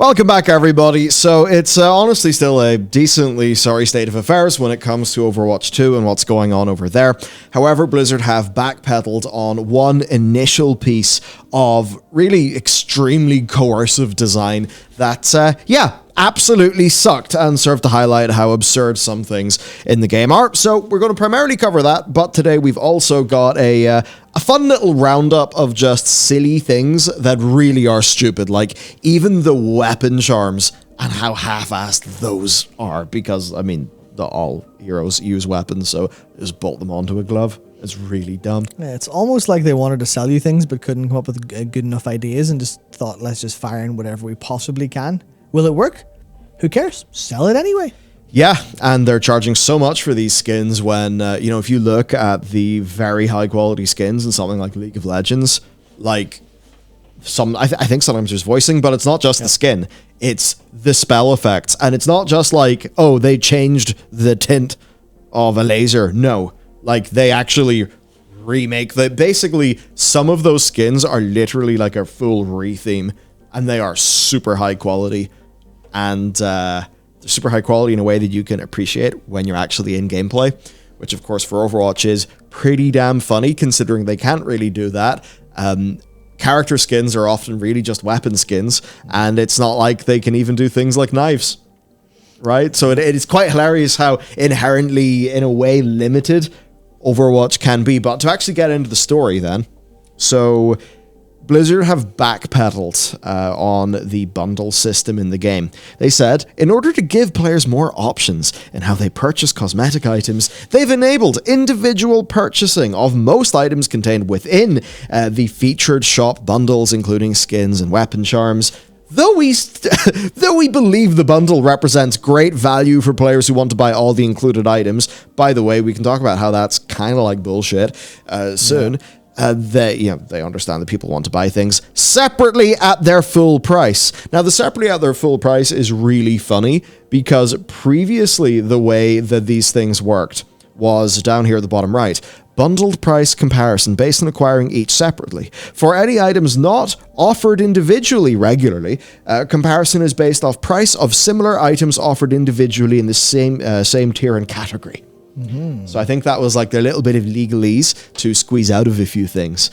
Welcome back, everybody. So it's honestly still a decently sorry state of affairs when it comes to Overwatch 2 and what's going on over there. However, Blizzard have backpedaled on one initial piece of really extremely coercive design that, absolutely sucked and served to highlight how absurd some things in the game are. So we're going to primarily cover that, but today we've also got a fun little roundup of just silly things that really are stupid, like even the weapon charms and how half-assed those are, because, I mean, all heroes use weapons, so just bolt them onto a glove. It's really dumb. Yeah, it's almost like they wanted to sell you things but couldn't come up with good enough ideas and just thought, let's just fire in whatever we possibly can. Will it work? Who cares? Sell it anyway. Yeah, and they're charging so much for these skins when, if you look at the very high quality skins in something like League of Legends, like I think sometimes there's voicing, but it's not just the skin, it's the spell effects. And it's not just like, oh, they changed the tint of a laser. No, like they actually remake basically some of those skins are literally like a full re-theme, and they are super high quality. And they're super high quality in a way that you can appreciate when you're actually in gameplay, which of course for Overwatch is pretty damn funny considering they can't really do that. Character skins are often really just weapon skins, and it's not like they can even do things like knives, right? So it is quite hilarious how inherently, in a way, limited Overwatch can be. But to actually get into the story then, so Blizzard have backpedaled on the bundle system in the game. They said, in order to give players more options in how they purchase cosmetic items, they've enabled individual purchasing of most items contained within the featured shop bundles, including skins and weapon charms. Though we believe the bundle represents great value for players who want to buy all the included items. By the way, we can talk about how that's kind of like bullshit soon. Yeah. They understand that people want to buy things separately at their full price. Now, the separately at their full price is really funny because previously the way that these things worked was down here at the bottom right. Bundled price comparison based on acquiring each separately. For any items not offered individually regularly, comparison is based off price of similar items offered individually in the same tier and category. Mm-hmm. So I think that was like their little bit of legalese to squeeze out of a few things,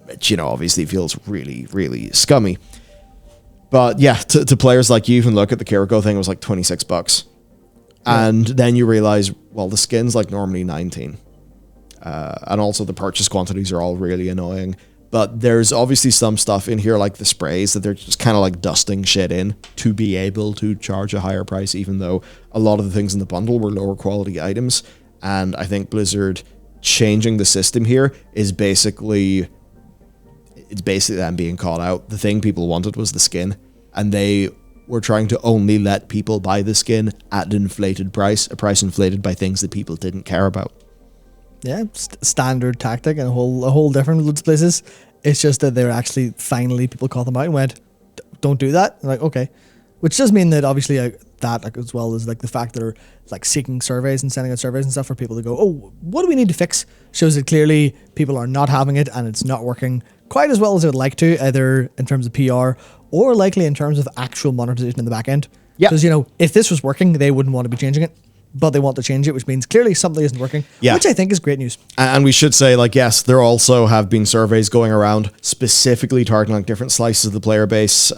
which, obviously feels really, really scummy. But yeah, to players like you can look at the Kiriko thing, it was like $26. Yeah. And then you realize, well, the skin's like normally 19. And also the purchase quantities are all really annoying. But there's obviously some stuff in here like the sprays that they're just kind of like dusting shit in to be able to charge a higher price, even though a lot of the things in the bundle were lower quality items. And I think Blizzard changing the system here is basically them being caught out. The thing people wanted was the skin, and they were trying to only let people buy the skin at an inflated price, a price inflated by things that people didn't care about. Yeah, standard tactic and a whole different loads of places. It's just that they're actually finally people caught them out and went, don't do that. And like, okay, which does mean that obviously that as well as like the fact that they're like seeking surveys and sending out surveys and stuff for people to go, oh, what do we need to fix? Shows that clearly people are not having it and it's not working quite as well as they would like to, either in terms of PR or likely in terms of actual monetization in the back end. Yeah, because if this was working, they wouldn't want to be changing it. But they want to change it, which means clearly something isn't working, which I think is great news. And we should say, yes, there also have been surveys going around specifically targeting different slices of the player base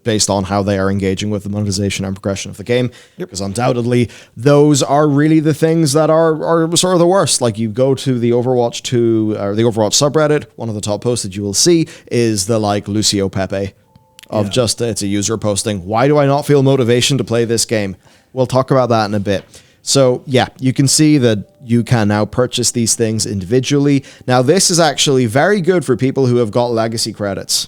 based on how they are engaging with the monetization and progression of the game. Because undoubtedly, those are really the things that are sort of the worst. Like, you go to the Overwatch 2, or the Overwatch subreddit, one of the top posts that you will see is the, Lucio Pepe of it's a user posting, why do I not feel motivation to play this game? We'll talk about that in a bit. So yeah, you can see that you can now purchase these things individually. Now this is actually very good for people who have got legacy credits,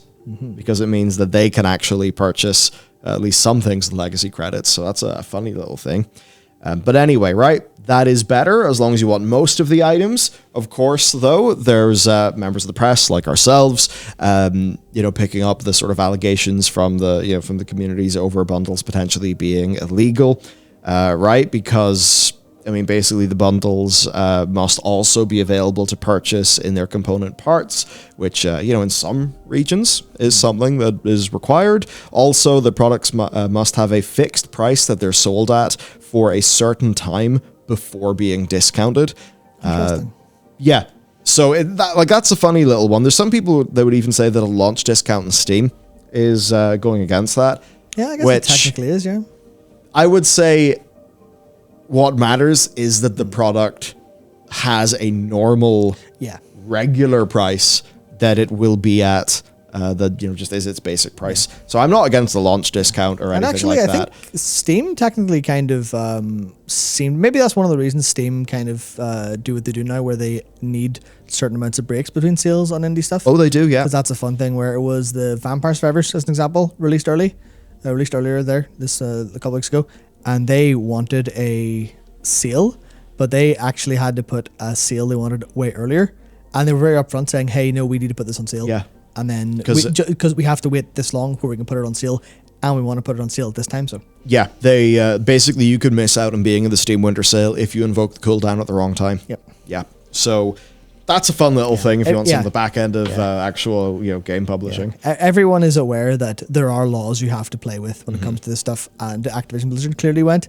because it means that they can actually purchase at least some things with legacy credits. So that's a funny little thing. But anyway, right, that is better as long as you want most of the items. Of course, though, there's members of the press like ourselves, picking up the sort of allegations from the communities over bundles potentially being illegal, right? Because I mean, basically the bundles must also be available to purchase in their component parts, which, in some regions is something that is required. Also, the products must have a fixed price that they're sold at for a certain time before being discounted. Interesting. Yeah. So that's a funny little one. There's some people that would even say that a launch discount in Steam is going against that. Yeah, I guess it technically is, yeah. I would say what matters is that the product has a normal, regular price that it will be at, that just is its basic price. So I'm not against the launch discount or anything like that. And actually, I think Steam technically kind of seemed, maybe that's one of the reasons Steam kind of do what they do now, where they need certain amounts of breaks between sales on indie stuff. Oh, they do, yeah. Because that's a fun thing, where it was the Vampire Survivors, as an example, released earlier there, this a couple weeks ago, and they wanted a sale, but they actually had to put a sale they wanted way earlier, and they were very upfront saying, hey, no, we need to put this on sale. Yeah. And then because we have to wait this long before we can put it on sale, and we want to put it on sale at this time. So yeah, they basically, you could miss out on being in the Steam Winter Sale if you invoke the cooldown at the wrong time. Yep. Yeah. So that's a fun little thing if you want some of the back end of actual game publishing. Yeah. Everyone is aware that there are laws you have to play with when it comes to this stuff, and Activision Blizzard clearly went,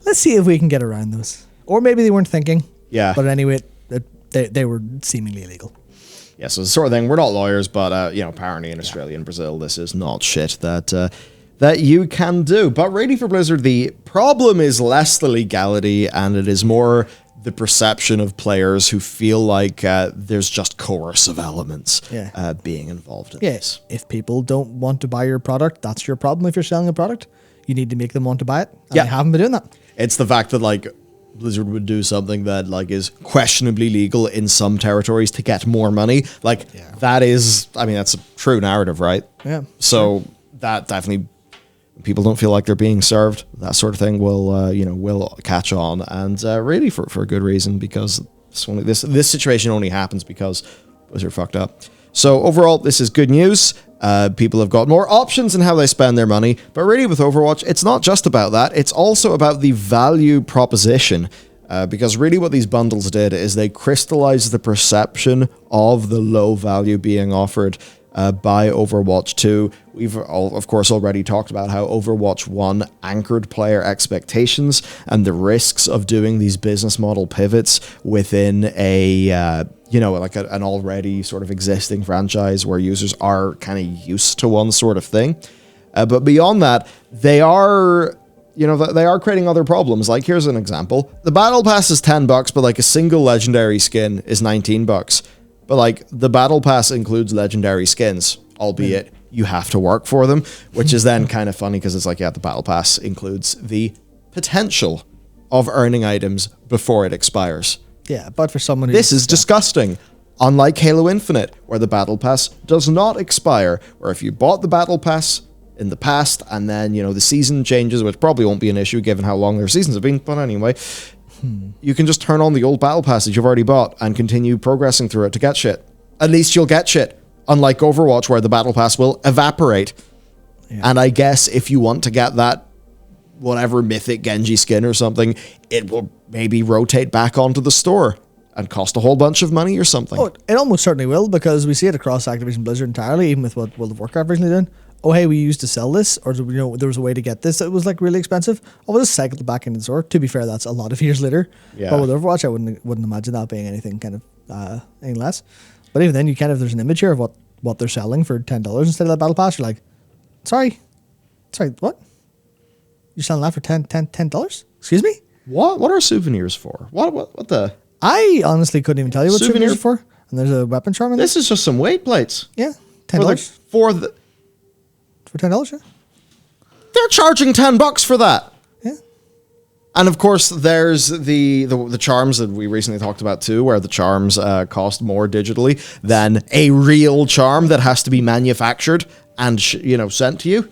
let's see if we can get around those. Or maybe they weren't thinking. Yeah. But anyway, they were seemingly illegal. Yeah, so it's the sort of thing, we're not lawyers, but apparently in Australia and Brazil, this is not shit that you can do. But really for Blizzard, the problem is less the legality, and it is more the perception of players who feel like there's just coercive elements being involved in this. If people don't want to buy your product, that's your problem. If you're selling a product, you need to make them want to buy it. And they haven't been doing that. It's the fact that Blizzard would do something that is questionably legal in some territories to get more money. That is, that's a true narrative, right? Yeah. So that definitely, people don't feel like they're being served. That sort of thing will catch on, and really for a good reason, because this situation only happens because Blizzard fucked up. So overall, this is good news. People have got more options in how they spend their money, but really with Overwatch, it's not just about that. It's also about the value proposition, because really what these bundles did is they crystallized the perception of the low value being offered by Overwatch 2. We've, of course, already talked about how Overwatch 1 anchored player expectations and the risks of doing these business model pivots within an already sort of existing franchise where users are kind of used to one sort of thing. But beyond that, they are creating other problems. Here's an example. The Battle Pass is $10, but a single legendary skin is $19. But the Battle Pass includes legendary skins, albeit you have to work for them, which is then kind of funny because it's the Battle Pass includes the potential of earning items before it expires. Yeah, but for someone who... This is disgusting. Unlike Halo Infinite, where the Battle Pass does not expire, where if you bought the Battle Pass in the past and then, the season changes, which probably won't be an issue given how long their seasons have been, but anyway... You can just turn on the old Battle Pass that you've already bought and continue progressing through it to get shit. At least you'll get shit. Unlike Overwatch, where the Battle Pass will evaporate. Yeah. And I guess if you want to get that whatever mythic Genji skin or something, it will maybe rotate back onto the store and cost a whole bunch of money or something. Oh, it almost certainly will, because we see it across Activision Blizzard entirely, even with what World of Warcraft originally did. Oh, hey, we used to sell this, or there was a way to get this that was really expensive. Oh, we'll just cycle it back into the store. To be fair, that's a lot of years later. Yeah. But with Overwatch, I wouldn't imagine that being anything kind of any less. But even then, there's an image here of what they're selling for $10 instead of that Battle Pass. You're like, sorry, what? You're selling that for $10? Excuse me? What are souvenirs for? What the? I honestly couldn't even tell you what souvenirs are for. And there's a weapon charm in there. This is just some weight plates. Yeah, $10 for $10. Yeah, they're charging $10 for that. Yeah, and of course there's the charms that we recently talked about too, where the charms cost more digitally than a real charm that has to be manufactured and sent to you,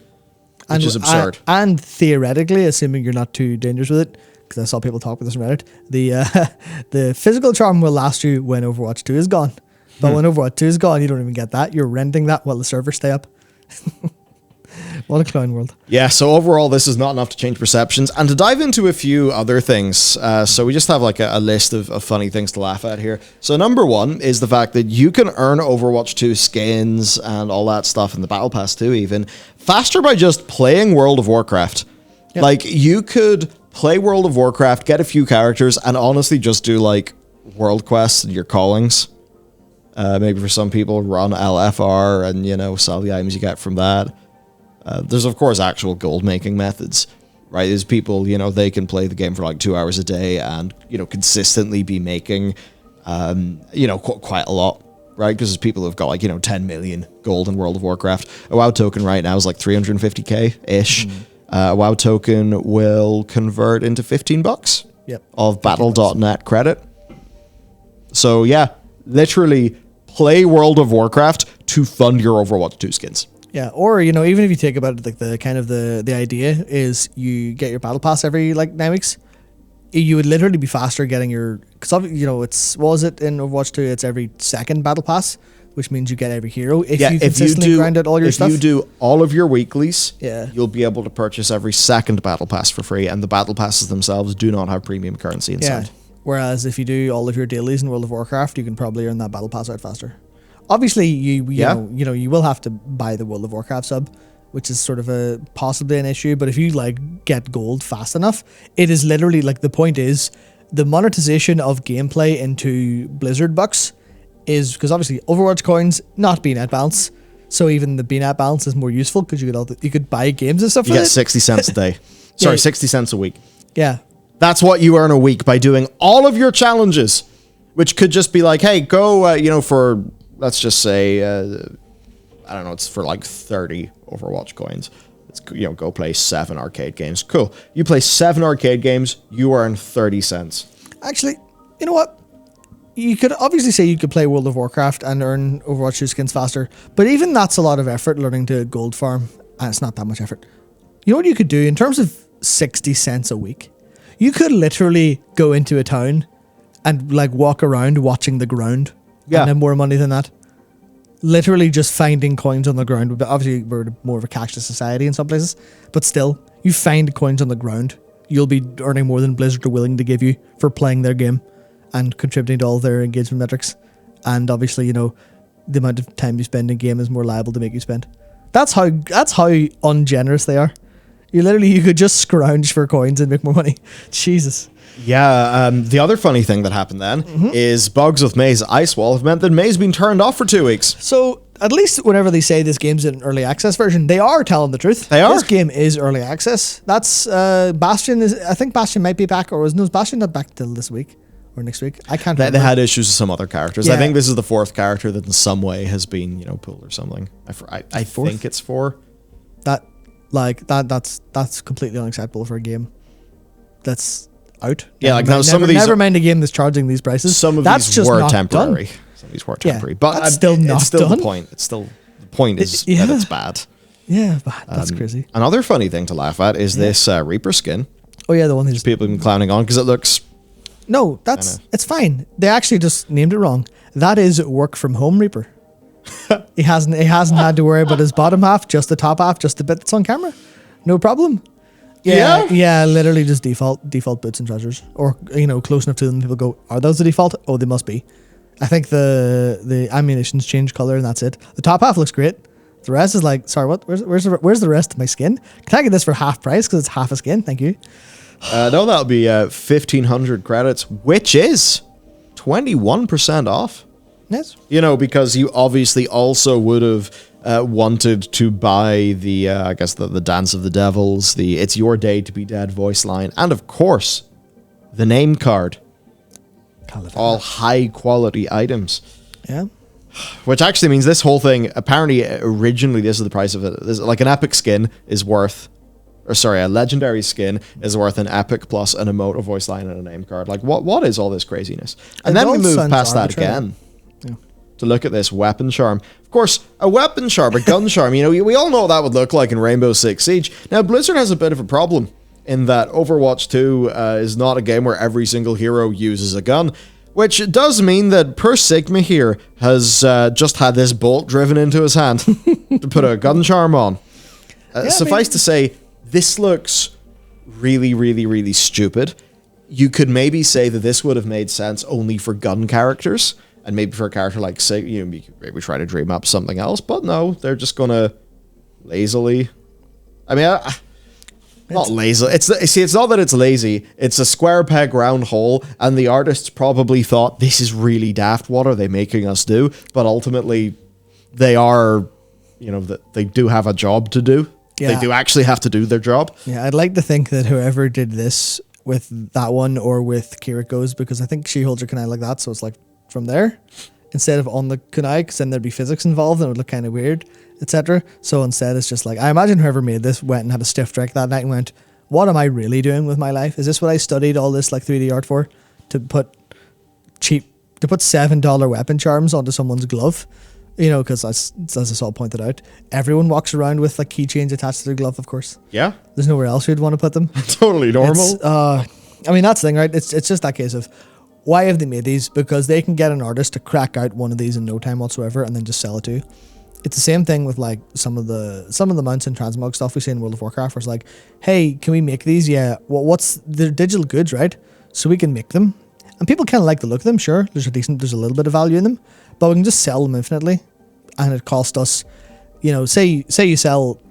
which is absurd. And theoretically, assuming you're not too dangerous with it, because I saw people talk with this on Reddit, the physical charm will last you when Overwatch 2 is gone. But when Overwatch 2 is gone, you don't even get that. You're renting that while the servers stay up. What a clown world. Yeah, so overall, this is not enough to change perceptions. And to dive into a few other things, so we just have like a list of funny things to laugh at here. So number one is the fact that you can earn Overwatch 2 skins and all that stuff in the Battle Pass too, even faster by just playing World of Warcraft. Yep. Like, you could play World of Warcraft, get a few characters, and honestly just do like world quests and your callings. Maybe for some people, run LFR and, you know, sell the items you get from that. There's, of course, actual gold-making methods, right? There's people, you know, they can play the game for like 2 hours a day and, you know, consistently be making, you know, quite a lot, right? Because there's people who've got like, you know, 10 million gold in World of Warcraft. A WoW token right now is like 350k-ish. A WoW token will convert into $15 of Battle.net credit. So, yeah, literally play World of Warcraft to fund your Overwatch 2 skins. Yeah, or, you know, even if you think about it, like the kind of the idea is you get your battle pass every like 9 weeks, you would literally be faster getting your, because, you know, it's, what was it in Overwatch 2? It's every second battle pass, which means you get every hero if you consistently grind out all your stuff. If you do all of your weeklies, yeah, you'll be able to purchase every second battle pass for free, and the battle passes themselves do not have premium currency inside. Yeah. Whereas if you do all of your dailies in World of Warcraft, you can probably earn that battle pass out faster. Obviously, you know you will have to buy the World of Warcraft sub, which is sort of a possibly an issue. But if you like get gold fast enough, it is literally like, the point is the monetization of gameplay into Blizzard bucks is, because obviously Overwatch coins not BNet balance, so even the BNet balance is more useful because you could buy games and stuff. You get 60 cents a day. Sorry, 60 cents a week. Yeah. That's what you earn a week by doing all of your challenges, which could just be like, hey, go, you know, for, let's just say, I don't know, it's for like 30 Overwatch coins. It's, you know, go play 7 arcade games. Cool. You play 7 arcade games, you earn 30 cents. Actually, you know what? You could obviously say you could play World of Warcraft and earn Overwatch 2 skins faster, but even that's a lot of effort learning to gold farm, and it's not that much effort. You know what you could do in terms of 60 cents a week? You could literally go into a town and like walk around watching the ground and have more money than that. Literally just finding coins on the ground. But obviously, we're more of a cashless society in some places, but still, you find coins on the ground, you'll be earning more than Blizzard are willing to give you for playing their game and contributing to all their engagement metrics. And obviously, you know, the amount of time you spend in game is more liable to make you spend. That's how ungenerous they are. You could just scrounge for coins and make more money. Jesus. Yeah, the other funny thing that happened then is bugs with Maze Ice Wall have meant that Maze been turned off for 2 weeks. So at least whenever they say this game's an early access version, they are telling the truth. They are. This game is early access. That's Bastion is. I think Bastion might be back, or was Bastion not back till this week or next week? I can't remember. They had issues with some other characters. Yeah. I think this is the 4th character that in some way has been, you know, pulled or something. I think it's 4. That's completely unacceptable for a game that's out. Yeah, like now some of these. Never mind a game that's charging these prices. Some of that's these just were not temporary. Done. Some of these were temporary, Yeah, but that's still not it's still done. the point. It's still the point is that it's bad. Yeah, that's crazy. Another funny thing to laugh at is this Reaper skin. Oh yeah, the one who's People have been clowning on because it looks. No, it's fine. They actually just named it wrong. That is work from home Reaper. He hasn't had to worry about his bottom half, just the top half, just the bit that's on camera. No problem. Yeah, literally just default boots and treasures, or you know, close enough to them. People go, are those the default? Oh, they must be. I think the ammunitions change color and that's it. The top half looks great. The rest is like, sorry, what? Where's the rest of my skin? Can I get this for half price because it's half a skin? Thank you. No, that'll be 1,500 credits, which is 21% off. Yes. You know, because you obviously also would have wanted to buy the, I guess, the Dance of the Devils, the It's Your Day to Be Dead voice line, and of course, the name card. All high-quality items. Yeah. Which actually means this whole thing, apparently, originally, this is the price of it. This, like, an epic skin is worth... Or sorry, a legendary skin is worth an epic plus an emote, a voice line, and a name card. Like, what is all this craziness? And then we move past that again. To look at this weapon charm. Of course, a weapon charm, a gun charm, you know, we all know what that would look like in Rainbow Six Siege. Now, Blizzard has a bit of a problem in that Overwatch 2 is not a game where every single hero uses a gun, which does mean that Per Sigma here has just had this bolt driven into his hand to put a gun charm on. Suffice to say, this looks really, really, really stupid. You could maybe say that this would have made sense only for gun characters, and maybe for a character like, say, you could maybe try to dream up something else, but no, they're just gonna lazily... I mean, not lazy. It's not that it's lazy. It's a square peg, round hole, and the artists probably thought, this is really daft, what are they making us do? But ultimately, they are, they do have a job to do. Yeah. They do actually have to do their job. Yeah, I'd like to think that whoever did this with that one or with Kiriko's, because I think she holds her kunai like that, so it's like from there instead of on the kunai, because then there'd be physics involved and it would look kind of weird, etc. So instead it's just like, I imagine whoever made this went and had a stiff drink that night and went, what am I really doing with my life? Is this what I studied all this like 3D art for? To put $7 weapon charms onto someone's glove? Because as I saw pointed out, everyone walks around with like keychains attached to their glove, of course. Yeah. There's nowhere else you'd want to put them. Totally normal. That's the thing, right? It's just that case of, why have they made these? Because they can get an artist to crack out one of these in no time whatsoever and then just sell it to you. It's the same thing with like some of the mounts and transmog stuff we see in World of Warcraft, where it's like, hey, can we make these? Yeah. Well, they're digital goods, right? So we can make them. And people kind of like the look of them, sure. There's a little bit of value in them, but we can just sell them infinitely. And it cost us, say you sell,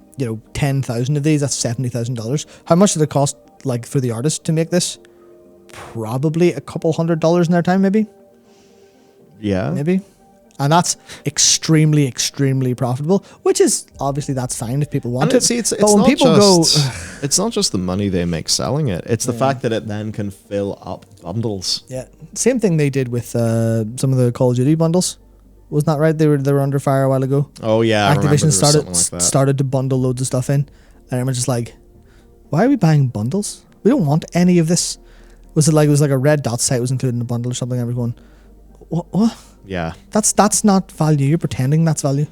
10,000 of these, that's $70,000. How much did it cost, like, for the artist to make this? Probably a couple $100 in their time, maybe. Yeah. Maybe. And that's extremely, extremely profitable, which is, obviously, that's fine if people want it. See, it's not just the money they make selling it. It's the fact that it then can fill up bundles. Yeah. Same thing they did with some of the Call of Duty bundles. Wasn't that right? They were under fire a while ago. Oh, yeah. Activision started to bundle loads of stuff in. And everyone's just like, why are we buying bundles? We don't want any of this. Was it like a red dot site was included in the bundle or something? Everyone, what? Yeah. That's not value. You're pretending that's value.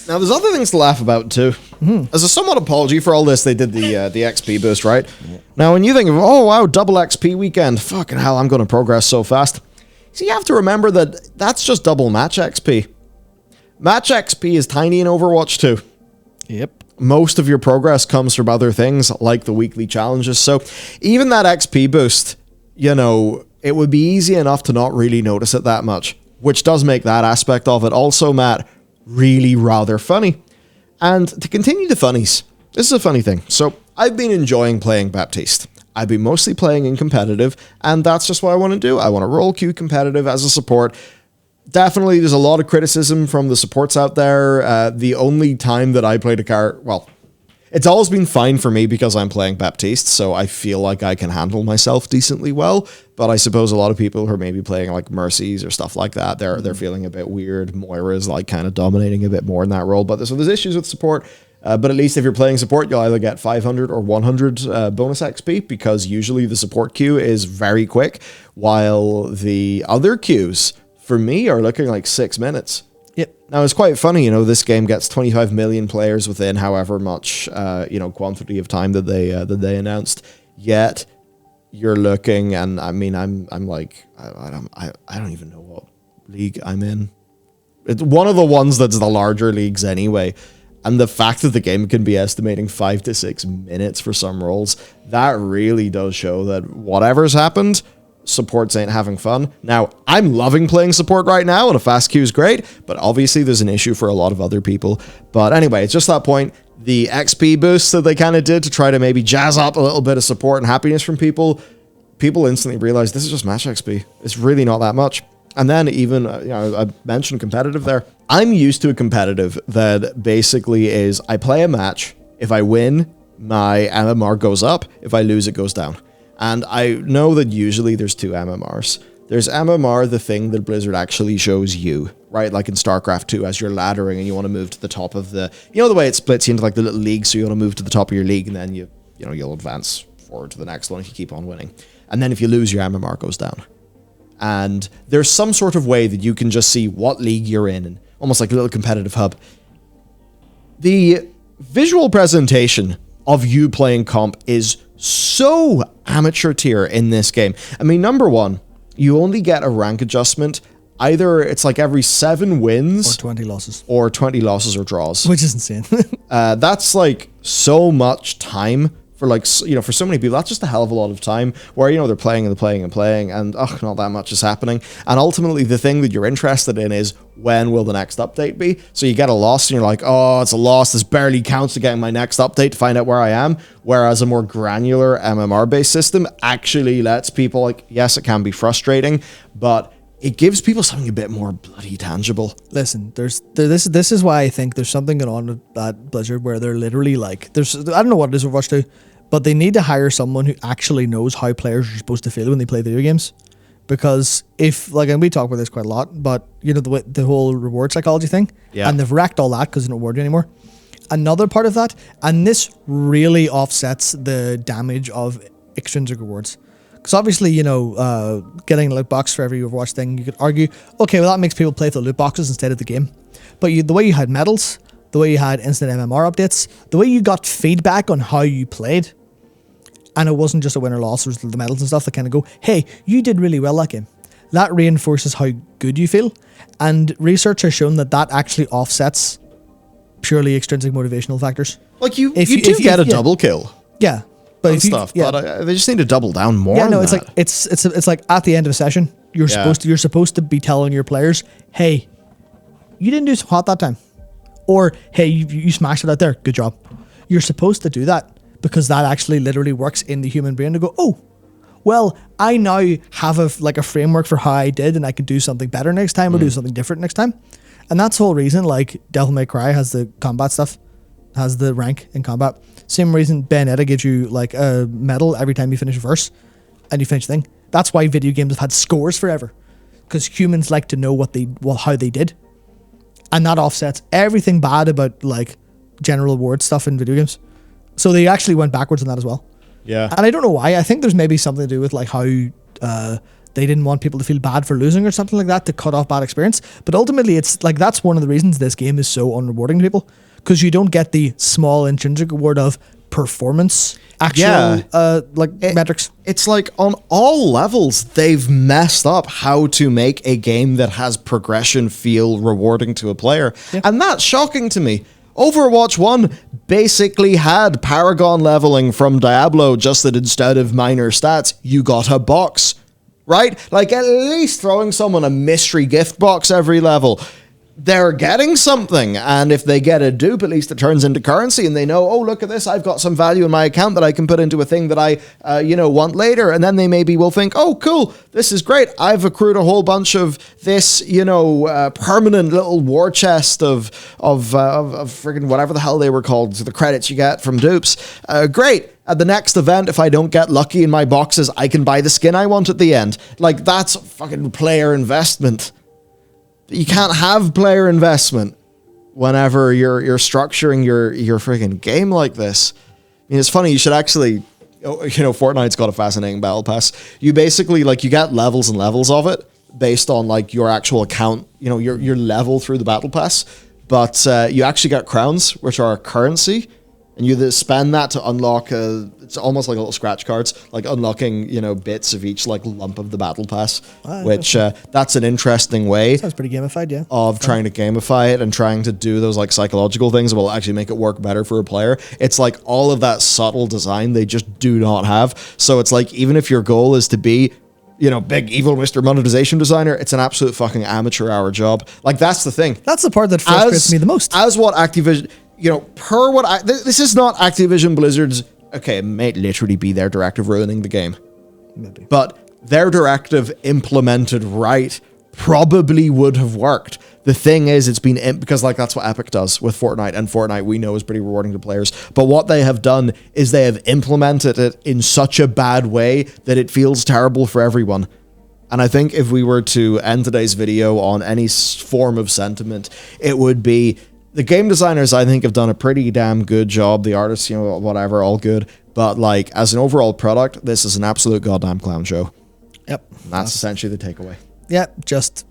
Now, there's other things to laugh about, too. Mm-hmm. As a somewhat apology for all this, they did the XP boost, right? Yeah. Now, when you think of, oh, wow, double XP weekend, fucking hell, I'm going to progress so fast. So you have to remember that that's just double match XP. Match XP is tiny in Overwatch 2. Yep. Most of your progress comes from other things, like the weekly challenges. So even that XP boost, it would be easy enough to not really notice it that much, which does make that aspect of it also, Matt, really rather funny. And to continue the funnies, this is a funny thing. So I've been enjoying playing Baptiste. I've been mostly playing in competitive, and that's just what I want to do. I want to roll queue competitive as a support. Definitely, there's a lot of criticism from the supports out there. The only time that I played a character, well, it's always been fine for me because I'm playing Baptiste, so I feel like I can handle myself decently well. But I suppose a lot of people who are maybe playing like Mercies or stuff like that, they're feeling a bit weird. Moira's like kind of dominating a bit more in that role. But there's issues with support. But at least if you're playing support, you'll either get 500 or 100 bonus XP, because usually the support queue is very quick, while the other queues, for me, are looking like 6 minutes. Yep. Now, it's quite funny, this game gets 25 million players within however much, quantity of time that they announced. Yet, you're looking, and I mean, I'm like, I don't even know what league I'm in. It's one of the ones that's the larger leagues anyway. And the fact that the game can be estimating 5 to 6 minutes for some roles, that really does show that whatever's happened, supports ain't having fun. Now, I'm loving playing support right now, and a fast queue is great, but obviously there's an issue for a lot of other people. But anyway, it's just that point. The XP boost that they kind of did to try to maybe jazz up a little bit of support and happiness from people instantly realized this is just match XP. It's really not that much. And then even, I mentioned competitive there. I'm used to a competitive that basically is I play a match. If I win, my MMR goes up. If I lose, it goes down. And I know that usually there's 2 MMRs. There's MMR, the thing that Blizzard actually shows you, right? Like in StarCraft 2, as you're laddering and you want to move to the top of the, the way it splits you into like the little league. So you want to move to the top of your league, and then you'll advance forward to the next one if you keep on winning. And then if you lose, your MMR goes down. And there's some sort of way that you can just see what league you're in, and almost like a little competitive hub. The visual presentation of you playing comp is so amateur tier in this game. I mean, number one, you only get a rank adjustment either it's like every 7 wins Or 20 losses. or 20 losses or draws. Which is insane. That's like so much time for like, for so many people. That's just a hell of a lot of time where, they're playing and playing and playing and not that much is happening. And ultimately the thing that you're interested in is when will the next update be? So you get a loss and you're like, oh, it's a loss. This barely counts to getting my next update to find out where I am. Whereas a more granular MMR based system actually lets people like, yes, it can be frustrating, but it gives people something a bit more bloody tangible. Listen, this is why I think there's something going on at Blizzard where they're literally like, I don't know what it is Overwatch 2, but they need to hire someone who actually knows how players are supposed to feel when they play video games. Because if, like, and we talk about this quite a lot, but the whole reward psychology thing, and they've wrecked all that because they don't reward you anymore. Another part of that, and this really offsets the damage of extrinsic rewards. Because obviously, getting a loot box for every Overwatch thing, you could argue, okay, well, that makes people play for the loot boxes instead of the game. But the way you had medals, the way you had instant MMR updates, the way you got feedback on how you played, and it wasn't just a win or loss, there's the medals and stuff that kind of go, hey, you did really well that game. That reinforces how good you feel. And research has shown that actually offsets purely extrinsic motivational factors. Like you do get a double kill. Yeah. But they just need to double down more. Yeah, no, on it's that. like it's like at the end of a session, you're supposed to be telling your players, hey, you didn't do so hot that time, or hey, you smashed it out there, good job. You're supposed to do that because that actually literally works in the human brain to go, oh, well, I now have a framework for how I did, and I can do something better next time or do something different next time, and that's the whole reason. Like Devil May Cry has the combat stuff, has the rank in combat. Same reason Bayonetta gives you like a medal every time you finish a verse and you finish a thing. That's why video games have had scores forever, because humans like to know how they did, and that offsets everything bad about like general award stuff in video games. So they actually went backwards on that as well. Yeah, and I don't know why. I think there's maybe something to do with like how they didn't want people to feel bad for losing or something like that to cut off bad experience. But ultimately, it's like that's one of the reasons this game is so unrewarding to people. Because you don't get the small intrinsic reward of performance, metrics. It's like on all levels, they've messed up how to make a game that has progression feel rewarding to a player. Yeah. And that's shocking to me. Overwatch 1 basically had Paragon leveling from Diablo, just that instead of minor stats, you got a box, right? Like at least throwing someone a mystery gift box every level. They're getting something, and if they get a dupe, at least it turns into currency, and they know, oh, look at this, I've got some value in my account that I can put into a thing that I, want later, and then they maybe will think, oh, cool, this is great, I've accrued a whole bunch of this, permanent little war chest of friggin' whatever the hell they were called, so the credits you get from dupes, great. At the next event, if I don't get lucky in my boxes, I can buy the skin I want at the end. Like, that's fucking player investment. You can't have player investment whenever you're structuring your freaking game like this. I mean, it's funny. You should actually, Fortnite's got a fascinating battle pass. You basically you get levels and levels of it based on like your actual account, your level through the battle pass. But you actually get crowns, which are a currency, and you spend that to unlock it's almost like little scratch cards, like unlocking, bits of each like lump of the battle pass, which that's an interesting way. Sounds pretty gamified, yeah. Of trying to gamify it and trying to do those like psychological things that will actually make it work better for a player. It's like all of that subtle design they just do not have. So it's like, even if your goal is to be, big evil Mr. Monetization designer, it's an absolute fucking amateur hour job. Like, that's the thing. That's the part that frustrates me the most. As what Activision, this is not Activision Blizzard's, okay, it may literally be their directive ruining the game. Maybe. But their directive implemented right probably would have worked. The thing is, it's been, because like that's what Epic does with Fortnite, and Fortnite we know is pretty rewarding to players. But what they have done is they have implemented it in such a bad way that it feels terrible for everyone. And I think if we were to end today's video on any form of sentiment, it would be, the game designers, I think, have done a pretty damn good job. The artists, whatever, all good. But like, as an overall product, this is an absolute goddamn clown show. Yep. And that's essentially the takeaway. Yeah,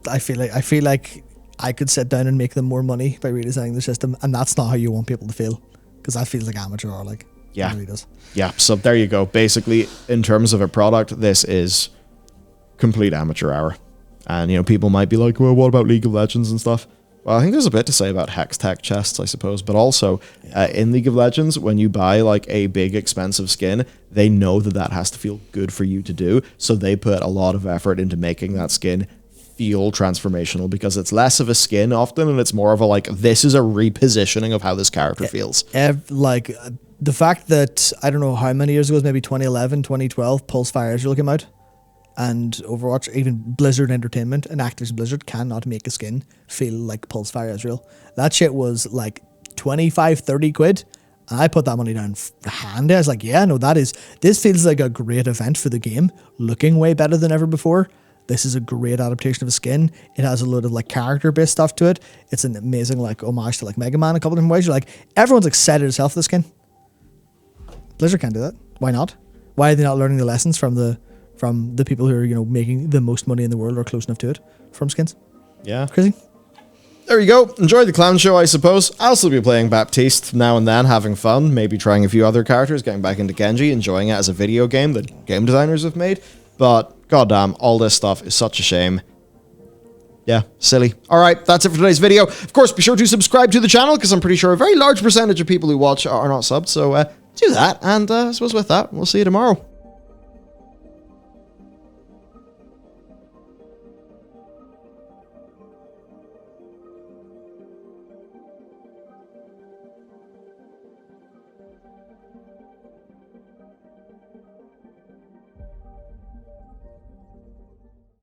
I feel like I could sit down and make them more money by redesigning the system, and that's not how you want people to feel, because that feels like amateur hour, like. Yeah. It really does. Yeah, so there you go. Basically, in terms of a product, this is complete amateur hour. And, you know, people might be like, well, what about League of Legends and stuff? Well, I think there's a bit to say about hex tech chests, I suppose. But also, in League of Legends, when you buy like a big expensive skin, they know that that has to feel good for you to do. So they put a lot of effort into making that skin feel transformational, because it's less of a skin often, and it's more of a like, this is a repositioning of how this character feels. Like the fact that, I don't know how many years ago, maybe 2011, 2012, Pulsefire Israel came out, and Overwatch, even Blizzard Entertainment and Activision Blizzard cannot make a skin feel like Pulsefire Israel. That shit was like 25, 30 quid. And I put that money down handy. I was like, yeah, no, this feels like a great event for the game, looking way better than ever before. This is a great adaptation of a skin. It has a load of like character-based stuff to it. It's an amazing like homage to like Mega Man a couple of different ways. You're like, everyone's excited as hell for the skin. Blizzard can't do that. Why not? Why are they not learning the lessons from the people who are, you know, making the most money in the world or close enough to it from skins? Yeah. Crazy. There you go. Enjoy the clown show, I suppose. I'll still be playing Baptiste now and then, having fun, maybe trying a few other characters, getting back into Genji, enjoying it as a video game that game designers have made. But goddamn, all this stuff is such a shame. Yeah, silly. All right, that's it for today's video. Of course, be sure to subscribe to the channel, because I'm pretty sure a very large percentage of people who watch are not subbed. So do that, and I suppose with that, we'll see you tomorrow.